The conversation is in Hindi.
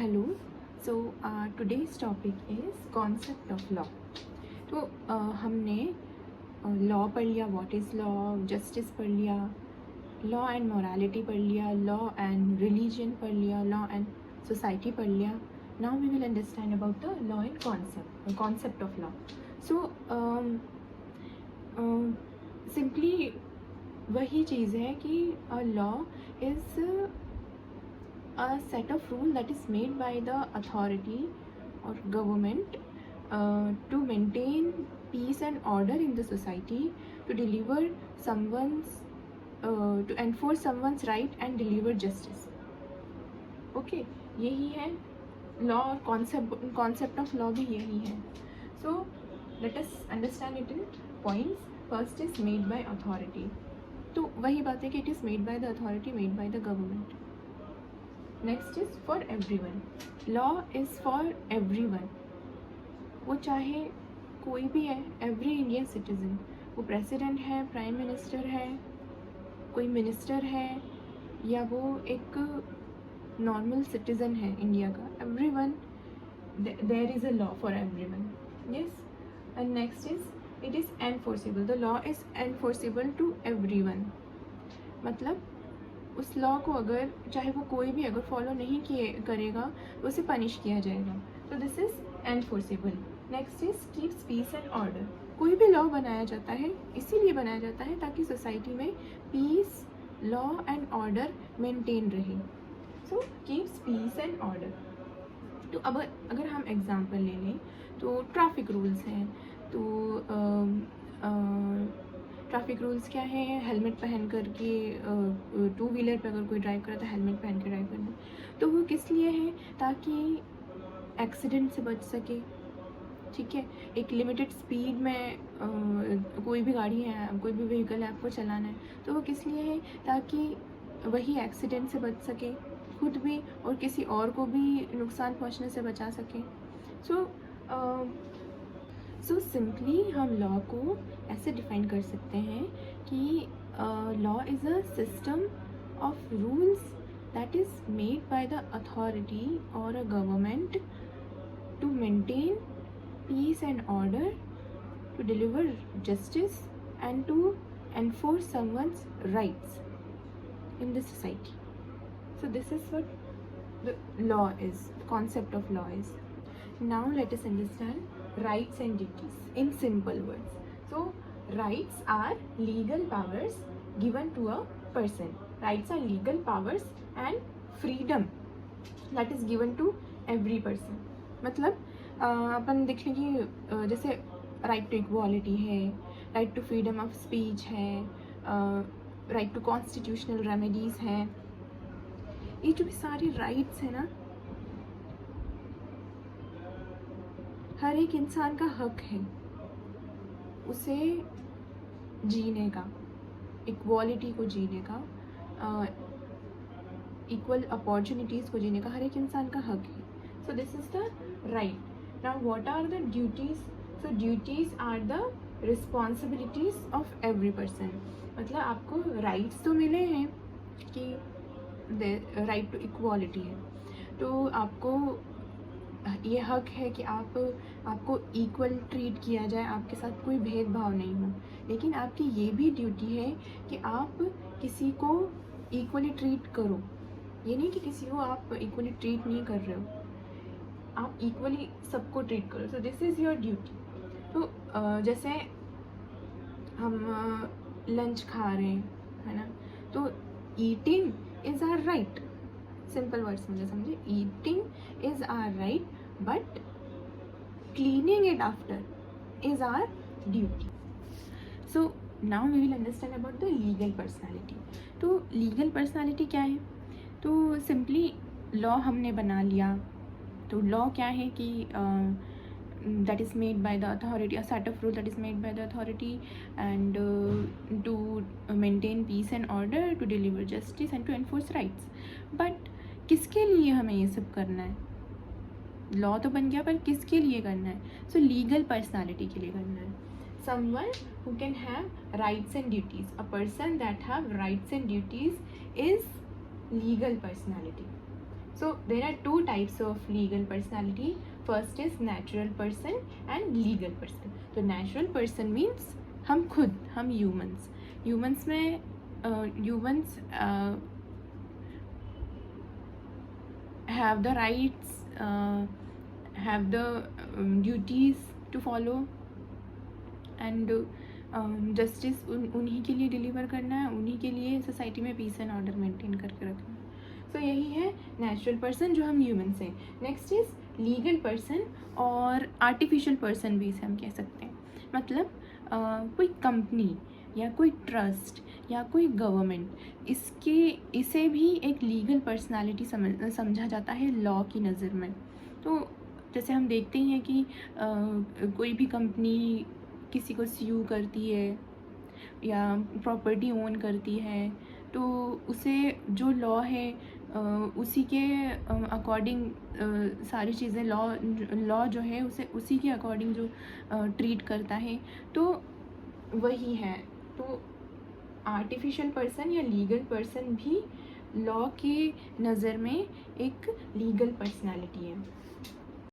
Hello. Today's topic is concept of law. तो हमने लॉ पढ़ लिया, व्हाट इज़ लॉ, जस्टिस पढ़ लिया, लॉ एंड मोरालिटी पढ़ लिया, लॉ एंड रिलीजन पढ़ लिया, लॉ एंड सोसाइटी पढ़ लिया. Now we will understand about the law and concept of law. So simply वही चीज़ है कि law is a set of rule that is made by the authority or government to maintain peace and order in the society, to deliver to enforce someone's right and deliver justice. Okay, यही है law और concept of law भी यही है. So let us understand it in points. First is made by authority. तो वही बात है कि it is made by the authority, made by the government. Next is for everyone. Law is for everyone. वो चाहे कोई भी है, एवरी इंडियन सिटीज़न, वो प्रेसिडेंट है, प्राइम मिनिस्टर है, कोई मिनिस्टर है, या वो एक नॉर्मल सिटीज़न है इंडिया का. Everyone, there is a law for everyone. Yes. And next is it is enforceable. The law is enforceable to everyone. मतलब उस लॉ को अगर चाहे वो कोई भी अगर फॉलो नहीं करेगा उसे पनिश किया जाएगा. तो this is enforceable. Next is keeps peace and order. कोई भी लॉ बनाया जाता है इसीलिए बनाया जाता है ताकि सोसाइटी में peace, law and order maintain रहे. So keeps peace and order. तो अब अगर हम एग्जांपल ले लें तो ट्रैफिक रूल्स हैं. तो ट्रैफिक रूल्स क्या है? हेलमेट पहन कर के टू व्हीलर पर अगर कोई ड्राइव करे तो हेलमेट पहन के ड्राइव करना. तो वो किस लिए है? ताकि एक्सीडेंट से बच सके. ठीक है. एक लिमिटेड स्पीड में कोई भी गाड़ी है, कोई भी व्हीकल है, आपको चलाना है, तो वो किस लिए है? ताकि वही एक्सीडेंट से बच सके, खुद भी और किसी और को भी नुकसान पहुंचने से बचा सके. सो सिंपली हम लॉ को ऐसे डिफाइन कर सकते हैं कि law is a system of rules that is made by the authority और a government to maintain peace and order, to deliver justice and to enforce someone's rights in the society. So this is what the law is, the concept of law is. Now let us understand rights and duties in simple words. So rights are legal powers given to a person. Rights are legal powers and freedom that is given to every person. मतलब अपन देख लें कि जैसे राइट टू इक्वालिटी है, right to freedom of speech है, राइट टू कॉन्स्टिट्यूशनल रेमेडीज़ हैं. ये जो भी सारे राइट्स हैं ना, हर एक इंसान का हक है उसे जीने का, इक्वालिटी को जीने का, इक्वल अपॉर्चुनिटीज़ को जीने का हर एक इंसान का हक है. So this is the right. Now what are the duties? So duties are the responsibilities of every person. मतलब आपको राइट्स तो मिले हैं कि राइट टू इक्वालिटी है, तो आपको ये हक है कि आपको इक्वल ट्रीट किया जाए, आपके साथ कोई भेदभाव नहीं हो. लेकिन आपकी ये भी ड्यूटी है कि आप किसी को इक्वली ट्रीट करो. ये नहीं कि किसी को आप इक्वली ट्रीट नहीं कर रहे हो, आप इक्वली सबको ट्रीट करो. सो दिस इज़ योर ड्यूटी. तो जैसे हम लंच खा रहे हैं, है ना, तो eating is our right. Simple words मुझे समझे. Eating is our right but cleaning it after is our duty. So now we will understand about the legal personality. तो लीगल पर्सनैलिटी क्या है? तो सिंपली लॉ हमने बना लिया. तो लॉ क्या है कि that is made by the authority, a set of rule that is made by the authority, and to maintain peace and order, to deliver justice and to enforce rights. But किसके लिए हमें ये सब करना है? लॉ तो बन गया पर किसके लिए करना है? सो लीगल पर्सनालिटी के लिए करना है. someone who can have rights and duties. A person that have rights and duties is legal personality. So there are two types of legal personality. First is natural person and legal person. तो natural person means हम खुद, हम humans में humans have the rights, have the duties to follow and justice उन्हीं के लिए डिलीवर करना है, उन्हीं के लिए सोसाइटी में पीस एंड ऑर्डर मेंटेन करके रखना है. सो यही है नेचुरल पर्सन जो हम ह्यूमन्स हैं. नेक्स्ट इज़ लीगल पर्सन और आर्टिफिशियल पर्सन भी इसे हम कह सकते हैं. मतलब कोई कंपनी या कोई ट्रस्ट या कोई गवर्नमेंट इसे भी एक लीगल पर्सनालिटी समझा जाता है लॉ की नज़र में. तो जैसे हम देखते ही हैं कि कोई भी कंपनी किसी को स्यू करती है या प्रॉपर्टी ओन करती है तो उसे जो लॉ है उसी के अकॉर्डिंग सारी चीज़ें लॉ जो है उसे उसी के अकॉर्डिंग जो ट्रीट करता है, तो वही है. तो आर्टिफिशियल पर्सन या लीगल पर्सन भी लॉ के नज़र में एक लीगल पर्सनालिटी है.